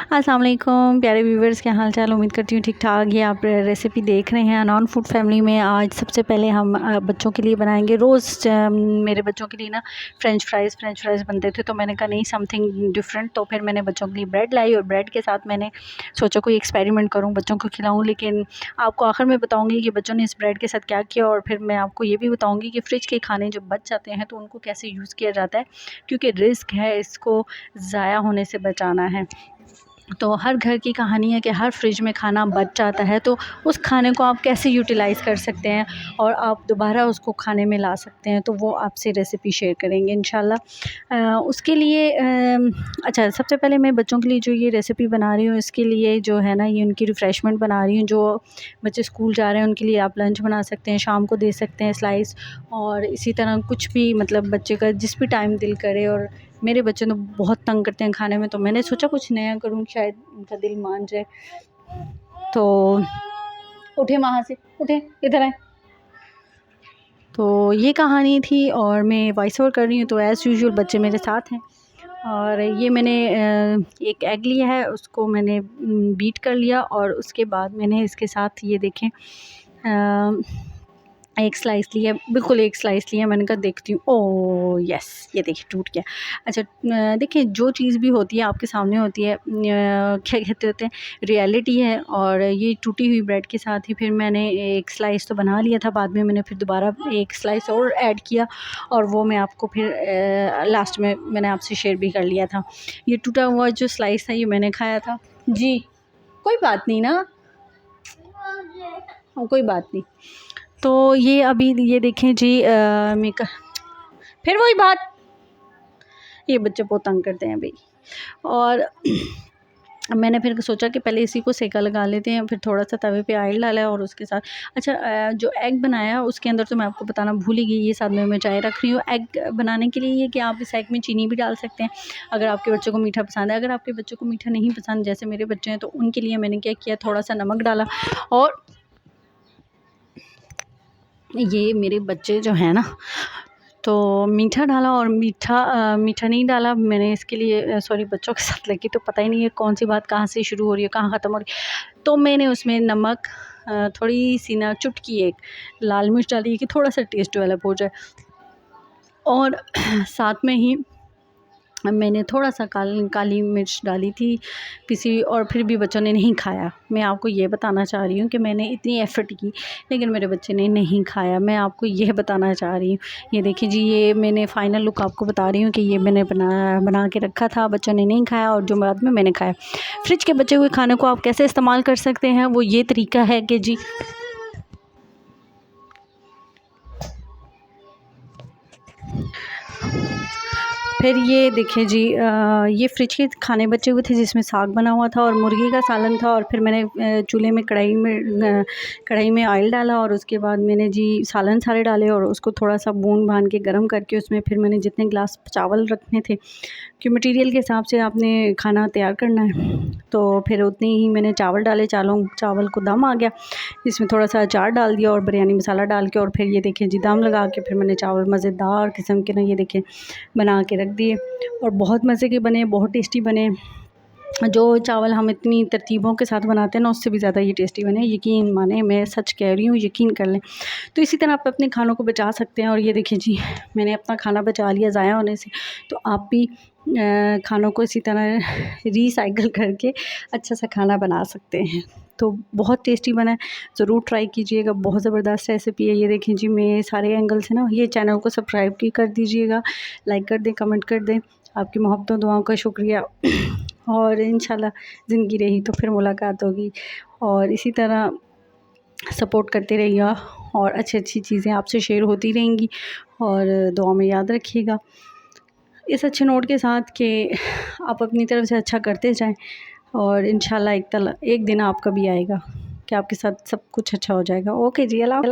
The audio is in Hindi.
अस्सलाम वालेकुम प्यारे व्यूवर्स, क्या हाल चाल। उम्मीद करती हूँ ठीक ठाक। ये आप रेसिपी देख रहे हैं नॉन फूड फैमिली में। आज सबसे पहले हम बच्चों के लिए बनाएंगे। रोज़ मेरे बच्चों के लिए ना फ्रेंच फ्राइज़ बनते थे, तो मैंने कहा नहीं समथिंग डिफरेंट। तो फिर मैंने बच्चों के लिए ब्रेड लाई और ब्रेड के साथ मैंने सोचा कोई एक्सपेरिमेंट करूँ, बच्चों को खिलाऊँ। लेकिन आपको आखिर में बताऊँगी कि बच्चों ने इस ब्रेड के साथ क्या किया, और फिर मैं आपको ये भी बताऊँगी कि फ्रिज के खाने जब बच जाते हैं तो उनको कैसे यूज़ किया जाता है, क्योंकि रिस्क है, इसको ज़ाया होने से बचाना है। तो हर घर की कहानी है कि हर फ्रिज में खाना बच जाता है, तो उस खाने को आप कैसे यूटिलाइज़ कर सकते हैं और आप दोबारा उसको खाने में ला सकते हैं, तो वो आपसे रेसिपी शेयर करेंगे इंशाल्लाह। उसके लिए अच्छा, सबसे पहले मैं बच्चों के लिए जो ये रेसिपी बना रही हूँ, इसके लिए जो है ना, ये उनकी रिफ़्रेशमेंट बना रही हूँ। जो बच्चे स्कूल जा रहे हैं उनके लिए आप लंच बना सकते हैं, शाम को दे सकते हैं स्लाइस, और इसी तरह कुछ भी मतलब बच्चे का जिस भी टाइम दिल करे। और मेरे बच्चे तो बहुत तंग करते हैं खाने में, तो मैंने सोचा कुछ नया करूँ, शायद उनका दिल मान जाए। तो उठे वहाँ से, उठे इधर आए। तो ये कहानी थी और मैं वॉइस ओवर कर रही हूँ, तो एज़ यूजुअल बच्चे मेरे साथ हैं। और ये मैंने एक एग लिया है, उसको मैंने बीट कर लिया, और उसके बाद मैंने इसके साथ ये देखें एक स्लाइस लिया, बिल्कुल एक स्लाइस लिया। मैंने कहा देखती हूँ, ओह यस, ये देखिए टूट गया। अच्छा, देखिए जो चीज़ भी होती है आपके सामने होती है, क्या कहते होते हैं, रियलिटी है। और ये टूटी हुई ब्रेड के साथ ही फिर मैंने एक स्लाइस तो बना लिया था, बाद में मैंने फिर दोबारा एक स्लाइस और ऐड किया, और वो मैं आपको फिर लास्ट में मैंने आपसे शेयर भी कर लिया था। ये टूटा हुआ जो स्लाइस था ये मैंने खाया था जी। कोई बात नहीं ना, कोई बात नहीं। तो ये अभी ये देखें जी, फिर वही बात, ये बच्चे बहुत तंग करते हैं भाई। और मैंने फिर सोचा कि पहले इसी को सेका लगा लेते हैं, फिर थोड़ा सा तवे पे ऑयल डाला है और उसके साथ अच्छा जो एग बनाया उसके अंदर तो मैं आपको बताना भूल ही गई, ये साथ में मैं चाय रख रही हूँ। एग बनाने के लिए ये कि आप इस एग में चीनी भी डाल सकते हैं अगर आपके बच्चों को मीठा पसंद है। अगर आपके बच्चों को मीठा नहीं पसंद, जैसे मेरे बच्चे हैं, तो उनके लिए मैंने क्या किया, थोड़ा सा नमक डाला। और ये मेरे बच्चे जो हैं ना, तो मीठा डाला, और मीठा नहीं डाला मैंने इसके लिए, सॉरी बच्चों के साथ लगी तो पता ही नहीं है कौन सी बात कहाँ से शुरू हो रही है कहाँ ख़त्म हो रही है। तो मैंने उसमें नमक, थोड़ी सी ना चुटकी एक लाल मिर्च डाली कि थोड़ा सा टेस्ट डेवलप हो जाए, और साथ में ही मैंने थोड़ा सा काली मिर्च डाली थी पिसी, और फिर भी बच्चों ने नहीं खाया। मैं आपको ये बताना चाह रही हूँ कि मैंने इतनी एफ़र्ट की लेकिन मेरे बच्चे ने नहीं खाया, मैं आपको ये बताना चाह रही हूँ। ये देखिए जी, ये मैंने फ़ाइनल लुक आपको बता रही हूँ कि ये मैंने बना के रखा था, बच्चों ने नहीं खाया, और जो बाद में मैंने खाया। फ्रिज के बचे हुए खाने को आप कैसे इस्तेमाल कर सकते हैं, वो ये तरीका है कि जी, फिर ये देखिए जी, ये फ्रिज के खाने बचे हुए थे जिसमें साग बना हुआ था और मुर्गी का सालन था। और फिर मैंने चूल्हे में कढ़ाई में ऑयल डाला, और उसके बाद मैंने जी सालन सारे डाले और उसको थोड़ा सा भून भान के गरम करके उसमें फिर मैंने जितने गिलास चावल रखने थे, कि मटेरियल के हिसाब से आपने खाना तैयार करना है, तो फिर उतने ही मैंने चावल डाले। चावल को दम आ गया, इसमें थोड़ा सा अचार डाल दिया और बिरयानी मसाला डाल के, और फिर ये देखें जी दम लगा के फिर मैंने चावल मज़ेदार किस्म के ना ये देखें बना के रख दिए, और बहुत मज़े के बने, बहुत टेस्टी बने। जो चावल हम इतनी तरतीबों के साथ बनाते हैं ना, उससे भी ज़्यादा ये टेस्टी बने, यकीन माने, मैं सच कह रही हूँ, यकीन कर लें। तो इसी तरह आप अपने खानों को बचा सकते हैं। और ये देखिए जी, मैंने अपना खाना बचा लिया ज़ाया होने से, तो आप भी खानों को इसी तरह रीसाइकिल करके अच्छा सा खाना बना सकते हैं। तो बहुत टेस्टी बना है, ज़रूर ट्राई कीजिएगा, बहुत ज़बरदस्त रेसिपी है। ये देखें जी, मैं सारे एंगल से ना, ये चैनल को सब्सक्राइब भी कर दीजिएगा, लाइक कर दें, कमेंट कर दें। आपकी मोहब्बतों दुआओं का शुक्रिया। और इंशाल्लाह ज़िंदगी रही तो फिर मुलाकात होगी, और इसी तरह सपोर्ट करते रहिएगा, और अच्छी चीज़ें आपसे शेयर होती रहेंगी, और दुआ में याद रखिएगा इस अच्छे नोट के साथ कि आप अपनी तरफ से अच्छा करते जाएं, और इंशाल्लाह एक दिन आपका भी आएगा कि आपके साथ सब कुछ अच्छा हो जाएगा। ओके जी, अल्लाह।